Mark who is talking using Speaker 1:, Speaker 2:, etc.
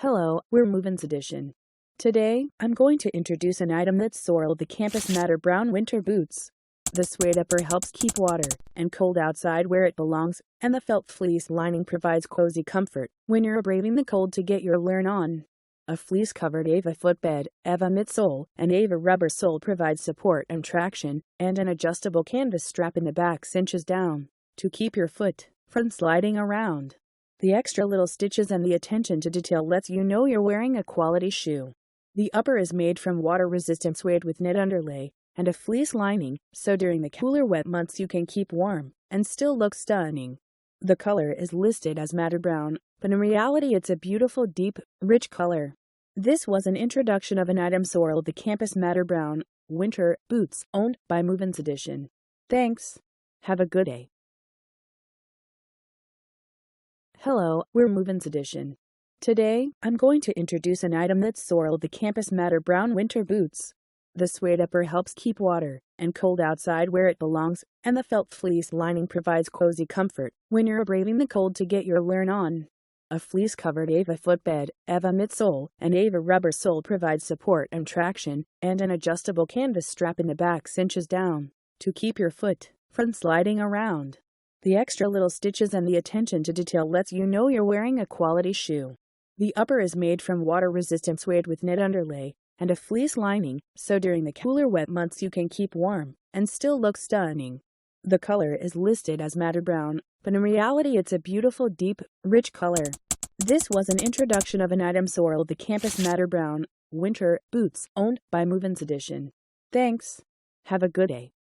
Speaker 1: Hello, we're MovinsEdition. Today, I'm going to introduce an item that's Sorel the Campus Matter Brown Winter Boots. The suede upper helps keep water and cold outside where it belongs, and the felt fleece lining provides cozy comfort when you're braving the cold to get your learn on. A fleece-covered Ava footbed, Ava midsole, and Ava rubber sole provides support and traction, and an adjustable canvas strap in the back cinches down to keep your foot from sliding around. The extra little stitches and the attention to detail lets you know you're wearing a quality shoe. The upper is made from water-resistant suede with knit underlay and a fleece lining, so during the cooler wet months you can keep warm and still look stunning. The color is listed as madder brown, but in reality it's a beautiful deep, rich color. This was an introduction of an item Sorel the Campus Matter Brown Winter Boots, owned by MovinsEdition. Thanks. Have a good day. Hello, we're MovinsEdition. Today, I'm going to introduce an item that's Sorel the Campus Matter Brown Winter Boots. The suede upper helps keep water and cold outside where it belongs, and the felt fleece lining provides cozy comfort when you're braving the cold to get your learn on. A fleece-covered Ava footbed, Ava midsole, and Ava rubber sole provides support and traction, and an adjustable canvas strap in the back cinches down to keep your foot from sliding around. The extra little stitches and the attention to detail lets you know you're wearing a quality shoe. The upper is made from water-resistant suede with knit underlay and a fleece lining, so during the cooler wet months you can keep warm and still look stunning. The color is listed as madder brown, but in reality it's a beautiful deep, rich color. This was an introduction of an item Sorel the Campus Matter Brown Winter Boots, owned by MovinsEdition. Thanks. Have a good day.